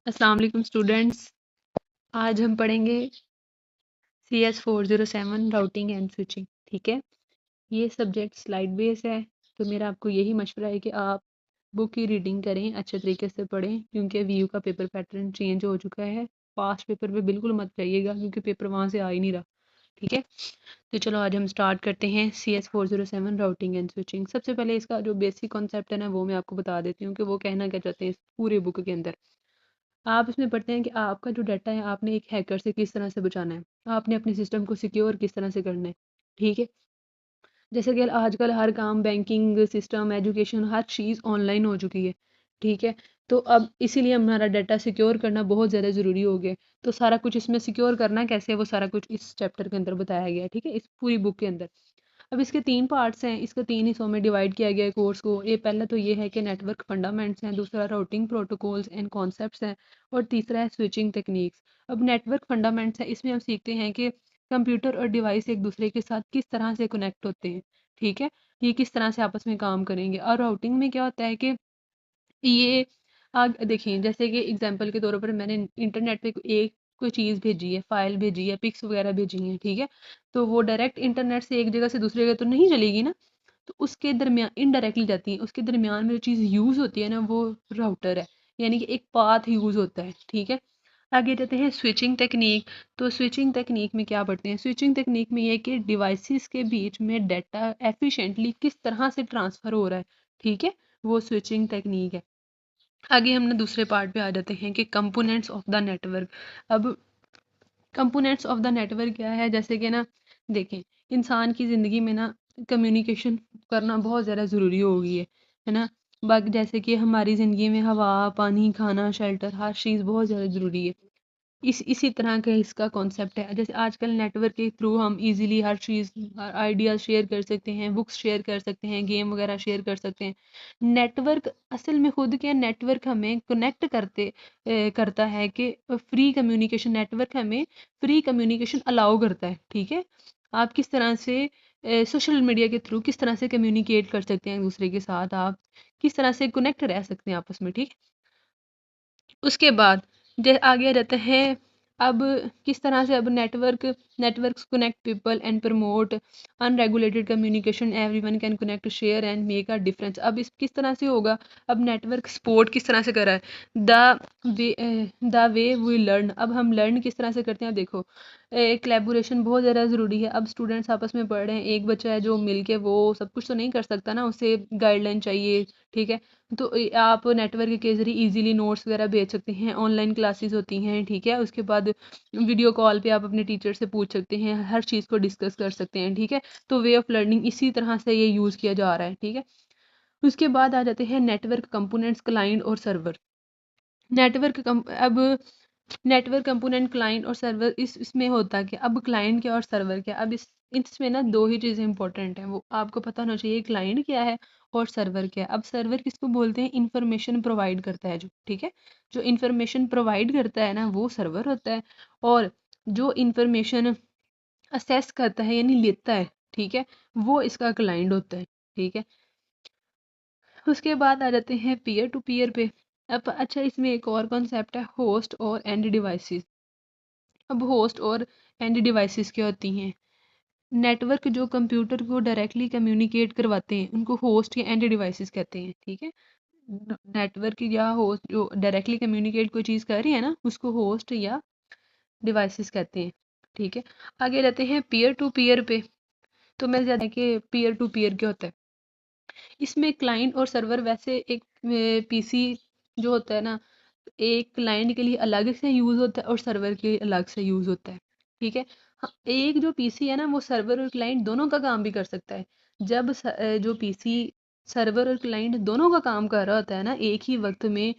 अस्सलाम वालेकुम स्टूडेंट्स। आज हम पढ़ेंगे CS407 राउटिंग एंड स्विचिंग। ठीक है, ये सब्जेक्ट स्लाइड बेस है, तो मेरा आपको यही मशवरा है कि आप बुक की रीडिंग करें, अच्छे तरीके से पढ़ें, क्योंकि वीयू का पेपर पैटर्न चेंज हो चुका है। पास्ट पेपर पे बिल्कुल मत जाइएगा, क्योंकि पेपर वहाँ से आ ही नहीं रहा। ठीक है, तो चलो आज हम स्टार्ट करते हैं CS407 राउटिंग एंड स्विचिंग। सबसे पहले इसका जो बेसिक कॉन्सेप्ट है ना, वो मैं आपको बता देती हूँ कि वो कहना क्या चाहते हैं इस पूरे बुक के अंदर। आप इसमें पढ़ते हैं कि आपका जो डाटा है आपने एक हैकर से किस तरह से बचाना है, आपने अपने सिस्टम को सिक्योर किस तरह से करना है। ठीक है, जैसे कि आजकल हर काम, बैंकिंग सिस्टम, एजुकेशन, हर चीज़ ऑनलाइन हो चुकी है। ठीक है, तो अब इसीलिए हमारा डाटा सिक्योर करना बहुत ज़्यादा ज़रूरी हो गया। तो सारा कुछ इसमें सिक्योर करना कैसे है, वो सारा कुछ इस चैप्टर के अंदर बताया गया है। ठीक है, इस पूरी बुक के अंदर। अब इसके 3 पार्ट्स हैं, इसको 3 हिस्सों में डिवाइड किया गया है कोर्स को। ये पहला तो ये है कि नेटवर्क फंडामेंट्स हैं, दूसरा राउटिंग प्रोटोकॉल्स एंड कॉन्सेप्ट्स हैं, और तीसरा है स्विचिंग टेक्निक्स। अब नेटवर्क फंडामेंट्स है, इसमें हम सीखते हैं कि कंप्यूटर और डिवाइस एक दूसरे के साथ किस तरह से कनेक्ट होते हैं। ठीक है, ये किस तरह से आपस में काम करेंगे। और राउटिंग में क्या होता है कि ये आप देखिए, जैसे कि एग्जांपल के तौर पर मैंने इंटरनेट पे एक कोई चीज़ भेजी है, फाइल भेजी है, पिक्स वगैरह भेजी हैं। ठीक है, तो वो डायरेक्ट इंटरनेट से एक जगह से दूसरी जगह तो नहीं चलेगी ना, तो उसके दरमियान इनडायरेक्टली जाती है। उसके दरमियान में जो चीज़ यूज़ होती है ना, वो राउटर है, यानी कि एक पाथ यूज़ होता है। ठीक है, आगे जाते हैं स्विचिंग टेक्निक। तो स्विचिंग टेक्निक में क्या पढ़ते हैं, स्विचिंग टेक्निक में ये कि डिवाइसेस के बीच में डाटा एफिशिएंटली किस तरह से ट्रांसफ़र हो रहा है। ठीक है, वो स्विचिंग टेक्निक है। आगे हमने दूसरे पार्ट पे आ जाते हैं कि कंपोनेंट्स ऑफ द नेटवर्क। अब कंपोनेंट्स ऑफ द नेटवर्क क्या है, जैसे कि ना देखें, इंसान की ज़िंदगी में ना कम्युनिकेशन करना बहुत ज़्यादा ज़रूरी हो गई है ना। बाकी जैसे कि हमारी ज़िंदगी में हवा, पानी, खाना, शेल्टर, हर चीज़ बहुत ज़्यादा ज़रूरी है। इसी तरह का इसका कॉन्सेप्ट है। जैसे आजकल नेटवर्क के थ्रू हम इजीली हर चीज़, आइडियाज़ शेयर कर सकते हैं, बुक्स शेयर कर सकते हैं, गेम वगैरह शेयर कर सकते हैं। नेटवर्क असल में खुद क्या, नेटवर्क हमें कनेक्ट करता है कि फ्री कम्युनिकेशन, नेटवर्क हमें फ्री कम्युनिकेशन अलाउ करता है। ठीक है, आप किस तरह से सोशल मीडिया के थ्रू किस तरह से कम्युनिकेट कर सकते हैं एक दूसरे के साथ, आप किस तरह से कनेक्ट रह सकते हैं आपस में। ठीक, उसके बाद आगे रहते हैं अब किस तरह से अब networks connect people and promote unregulated communication, everyone can connect, share and make a difference. अब इस किस तरह से होगा, अब नेटवर्क सपोर्ट किस तरह से कर रहा है, द वे वी लर्न। अब हम लर्न किस तरह से करते हैं, अब देखो कोलैबोरेशन बहुत ज़्यादा ज़रूरी है। अब स्टूडेंट्स आपस में पढ़ रहे हैं, एक बच्चा है जो मिल के वो सब कुछ तो नहीं कर सकता ना, उसे गाइडलाइन चाहिए। ठीक है, तो आप नेटवर्क के ज़रिए इजीली नोट्स वगैरह भेज सकते हैं, ऑनलाइन क्लासेस होती हैं। ठीक है, उसके बाद वीडियो कॉल पे आप अपने टीचर से पूछ सकते हैं, हर चीज़ को डिस्कस कर सकते हैं। ठीक है, तो वे ऑफ लर्निंग इसी तरह से ये यूज़ किया जा रहा है। ठीक है, उसके बाद आ जाते हैं नेटवर्क कंपोनेंट्स, क्लाइंट और सर्वर। अब नेटवर्क कंपोनेंट, क्लाइंट और सर्वर, इसमें होता क्या, अब क्लाइंट क्या और सर्वर क्या। अब इसमें ना दो ही चीज़ें इंपॉर्टेंट हैं, वो आपको पता होना चाहिए, क्लाइंट क्या है और सर्वर क्या है। अब सर्वर किसको बोलते हैं, इंफॉर्मेशन प्रोवाइड करता है जो। ठीक है, जो इंफॉर्मेशन प्रोवाइड करता है ना, वो सर्वर होता है। और जो इंफॉर्मेशन असेस करता है यानी लेता है, ठीक है, वो इसका क्लाइंट होता है। ठीक है, उसके बाद आ जाते हैं पीयर टू पीयर पे। अब अच्छा, इसमें एक और कॉन्सेप्ट है होस्ट और एंड डिवाइसेस। अब होस्ट और एंड डिवाइसेस क्या होती हैं, नेटवर्क जो कंप्यूटर को डायरेक्टली कम्युनिकेट करवाते हैं उनको होस्ट या एंड डिवाइसेस कहते हैं। ठीक है, नेटवर्क या होस्ट जो डायरेक्टली कम्युनिकेट कोई चीज़ कर रही है ना, उसको होस्ट या डिवाइसेस कहते हैं। ठीक है, आगे जाते हैं पीयर टू पीयर पे। तो मैं ज़्यादा कि पीयर टू पीयर क्या होता है, इसमें क्लाइंट और सर्वर, वैसे एक पीसी जो होता है ना, एक क्लाइंट के लिए अलग से यूज़ होता है और सर्वर के लिए अलग से यूज़ होता है। ठीक है, हाँ, एक जो पीसी है ना, वो सर्वर और क्लाइंट दोनों का काम भी कर सकता है। जब जो पीसी सर्वर और क्लाइंट दोनों का काम कर रहा होता है ना एक ही वक्त में,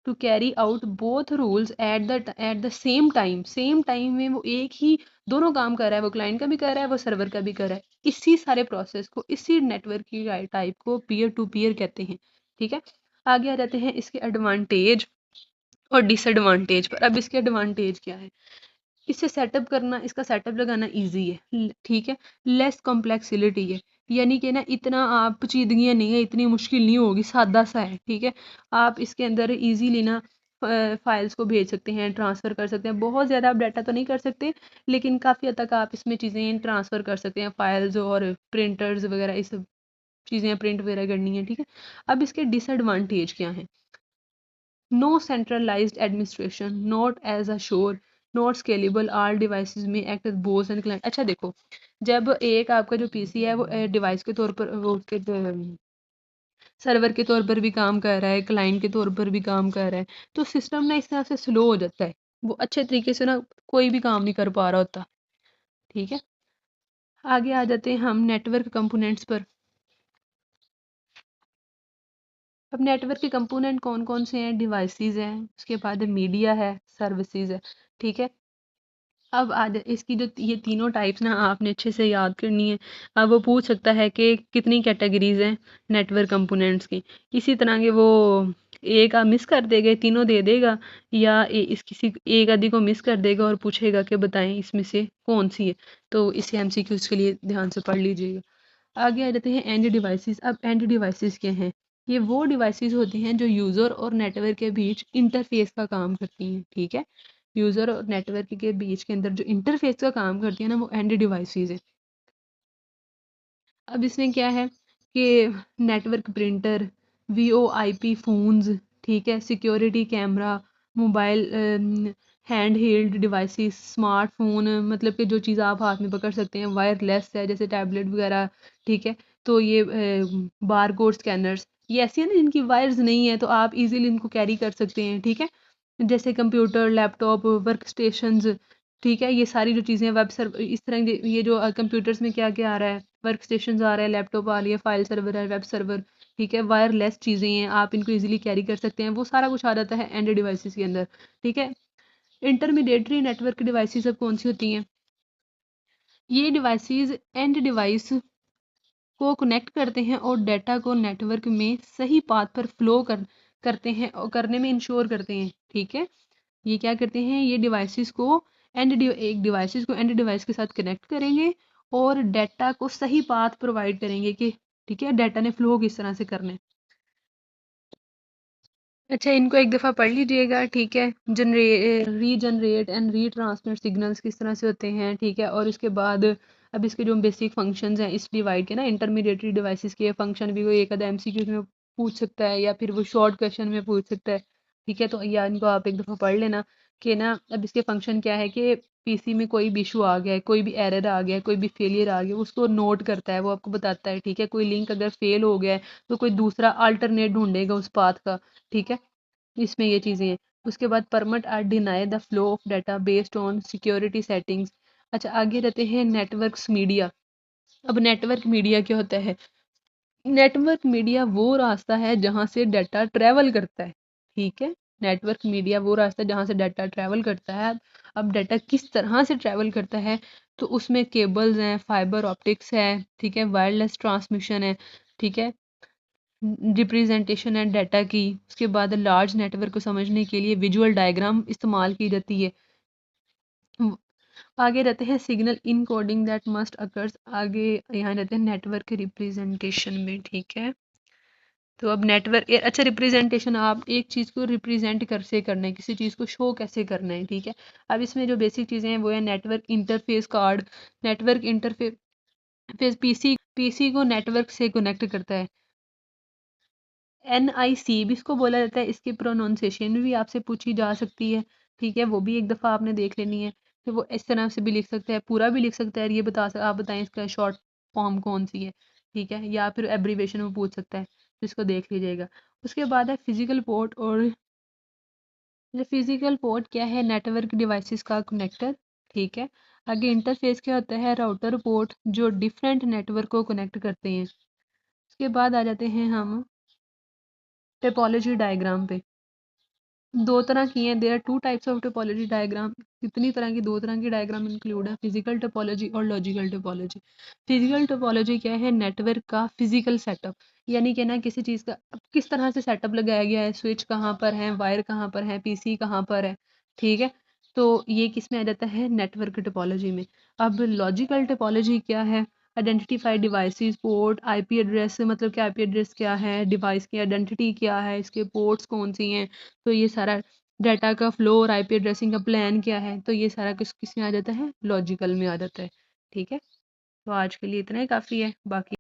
to carry out both rules at the same time में वो एक ही दोनों काम कर रहा है, वो क्लाइंट का भी कर रहा है, वो सर्वर का भी कर रहा है। इसी सारे प्रोसेस को, इसी नेटवर्क की टाइप को पीयर टू पीयर कहते हैं। ठीक है, आगे आ जाते हैं इसके एडवांटेज और डिसएडवांटेज पर। अब इसके एडवांटेज क्या है, इसे सेटअप करना, इसका सेटअप लगाना इजी है। ठीक है, लेस कॉम्प्लेक्सिलिटी है, यानी कि ना इतना आप पेचीदगियाँ नहीं है, इतनी मुश्किल नहीं होगी, सादा सा है। ठीक है, आप इसके अंदर इजीली ना फाइल्स को भेज सकते हैं, ट्रांसफ़र कर सकते हैं। बहुत ज़्यादा आप डाटा तो नहीं कर सकते, लेकिन काफ़ी हद तक आप इसमें चीज़ें ट्रांसफ़र कर सकते हैं, फाइल्स और प्रिंटर्स वगैरह, ये सब चीज़ें प्रिंट वगैरह करनी है, ठीक है। अब इसके डिसएडवांटेज क्या हैं? No centralized administration, not as a sure, not scalable, all devices में act as both and client. अच्छा देखो, जब एक आपका जो पीसी है वो डिवाइस के तौर पर, वो उसके सर्वर के तौर पर भी काम कर रहा है, क्लाइंट के तौर पर भी काम कर रहा है, तो सिस्टम ना इस तरह से स्लो हो जाता है, वो अच्छे तरीके से ना कोई भी काम नहीं कर पा रहा होता, ठीक है। आगे आ जाते हैं हम नेटवर्क कंपोनेंट्स पर। अब नेटवर्क के कंपोनेंट कौन कौन से हैं? डिवाइसेस हैं, उसके बाद मीडिया है, सर्विसेज है, ठीक है। अब आज इसकी जो ये तीनों टाइप्स ना आपने अच्छे से याद करनी है। अब वो पूछ सकता है कि कितनी कैटेगरीज हैं नेटवर्क कंपोनेंट्स की, इसी तरह के वो एक मिस कर देगा, तीनों दे देगा, या इस किसी एक आदि को मिस कर देगा और पूछेगा कि बताएं इसमें से कौन सी है। तो इसे एमसीक्यूज के लिए ध्यान से पढ़ लीजिएगा। आगे आ जाते हैं एंड डिवाइसेस। अब एंड डिवाइसेस क्या हैं? ये वो डिवाइसेस होती हैं जो यूज़र और नेटवर्क के बीच इंटरफेस का काम करती हैं, ठीक है। यूज़र और नेटवर्क के बीच के अंदर जो इंटरफेस का काम करती है ना, वो एंड डिवाइसेस है। अब इसमें क्या है कि नेटवर्क प्रिंटर, वीओआईपी फ़ोन्स, ठीक है, security camera, mobile hand held devices, smartphone, मतलब कि जो चीज़ आप हाथ में पकड़ सकते हैं, वायरलेस है जैसे टैबलेट वगैरह, ठीक है। तो ये बार कोड स्कैनर्स, ये ऐसी है ना जिनकी वायर्स नहीं है, तो आप इजीली इनको कैरी कर सकते हैं, ठीक है। जैसे कंप्यूटर, लैपटॉप, वर्क स्टेशंस, ठीक है, ये सारी जो चीज़ें वेब सर्वर, इस तरह के ये जो कंप्यूटर्स में क्या क्या आ रहा है, वर्क स्टेशंस आ रहा है, लैपटॉप आ रही है, फाइल सर्वर है, वेब सर्वर, ठीक है, वायरलेस चीज़ें हैं, आप इनको इजीली कैरी कर सकते हैं, वो सारा कुछ आ जाता है एंड डिवाइसेस के अंदर, ठीक है। इंटरमीडिएटरी नेटवर्क डिवाइसेस अब कौन सी होती हैं? ये डिवाइसेस एंड डिवाइस को कनेक्ट करते हैं और डेटा को नेटवर्क में सही पाथ पर फ्लो करते हैं और करने में इंश्योर करते हैं, ठीक है। ये क्या करते हैं? ये डिवाइसेस को एक डिवाइसेस को एंड डिवाइस के साथ कनेक्ट करेंगे और डाटा को सही पाथ प्रोवाइड करेंगे कि ठीक है, डाटा ने फ्लो किस तरह से करना है। अच्छा, इनको एक दफ़ा पढ़ लीजिएगा, ठीक है। रीजनरेट एंड रीट्रांसमिट सिग्नल्स किस तरह से होते हैं, ठीक है। और उसके बाद अब इसके जो बेसिक फंक्शंस हैं इस डिवाइड के ना, इंटरमीडिएटरी डिवाइसेस के फंक्शन भी कोई एक आधा एमसीक्यू में पूछ सकता है या फिर वो शॉर्ट क्वेश्चन में पूछ सकता है, ठीक है। तो या इनको आप एक दफ़ा पढ़ लेना कि ना अब इसके फंक्शन क्या है कि पीसी में कोई भी इशू आ गया है, कोई भी एरर आ गया है, कोई भी फेलियर आ गया है, उसको नोट करता है, वो आपको बताता है, ठीक है। कोई लिंक अगर फेल हो गया है तो कोई दूसरा अल्टरनेट ढूंढेगा उस पाथ का, ठीक है। इसमें ये चीज़ें हैं। उसके बाद परमिट और deny the flow of data based on security settings. अच्छा, आगे रहते हैं नेटवर्क्स मीडिया। अब नेटवर्क मीडिया क्या होता है? नेटवर्क मीडिया वो रास्ता है जहाँ से डाटा ट्रैवल करता है, ठीक है। नेटवर्क मीडिया वो रास्ता है जहाँ से डाटा ट्रैवल करता है। अब डाटा किस तरह से ट्रैवल करता है? तो उसमें केबल्स हैं, फाइबर ऑप्टिक्स है, ठीक है, वायरलेस ट्रांसमिशन है, ठीक है, रिप्रेजेंटेशन है डाटा की। उसके बाद लार्ज नेटवर्क को समझने के लिए विजुअल डायग्राम इस्तेमाल की जाती है। आगे रहते हैं signal encoding that must occurs. आगे यहाँ रहते हैं नेटवर्क रिप्रेजेंटेशन में, ठीक है। तो अब नेटवर्क, अच्छा, रिप्रेजेंटेशन, आप एक चीज़ को रिप्रेजेंट कैसे करना है, किसी चीज़ को शो कैसे करना है, ठीक है। अब इसमें जो बेसिक चीज़ें हैं वो है network interface card. Network interface PC को नेटवर्क से कनेक्ट करता है। NIC भी इसको बोला जाता है, इसकी प्रोनाउंसिएशन भी आपसे पूछी जा सकती है, ठीक है, वो भी एक दफ़ा आपने देख लेनी है। तो वो इस तरह से भी लिख सकता है, पूरा भी लिख सकता है, ये आप बताएं इसका शॉर्ट फॉर्म कौन सी है, ठीक है, या फिर एब्रीवेशन में पूछ सकता है, तो इसको देख लीजिएगा। उसके बाद है फिजिकल पोर्ट। और फिजिकल पोर्ट क्या है? नेटवर्क डिवाइसेस का कनेक्टर, ठीक है। आगे इंटरफेस क्या होता है? राउटर पोर्ट, जो डिफरेंट नेटवर्क को कनेक्ट करते हैं। उसके बाद आ जाते हैं हम टोपोलॉजी डायग्राम पे। दो तरह की हैं, there are two types of topology diagram. कितनी तरह की? दो तरह की डायग्राम इंक्लूड है, फिजिकल टोपोलॉजी और लॉजिकल टोपोलॉजी। फिजिकल टोपोलॉजी क्या है? नेटवर्क का फिजिकल सेटअप, यानी कि ना किसी चीज़ का किस तरह से सेटअप लगाया गया है, स्विच कहाँ पर है, वायर कहाँ पर है, पीसी कहाँ पर है, ठीक है। तो ये किस में आ जाता है? नेटवर्क टोपोलॉजी में। अब लॉजिकल टोपोलॉजी क्या है? Identify devices, port, IP address, मतलब कि आईपी एड्रेस क्या है, डिवाइस की आइडेंटिटी क्या है, इसके पोर्ट्स कौन सी हैं, तो ये सारा डाटा का फ्लो और आईपी एड्रेसिंग का प्लान क्या है, तो ये सारा किस किस में आ जाता है, लॉजिकल में आ जाता है। ठीक है, तो आज के लिए इतना ही काफ़ी है, बाकी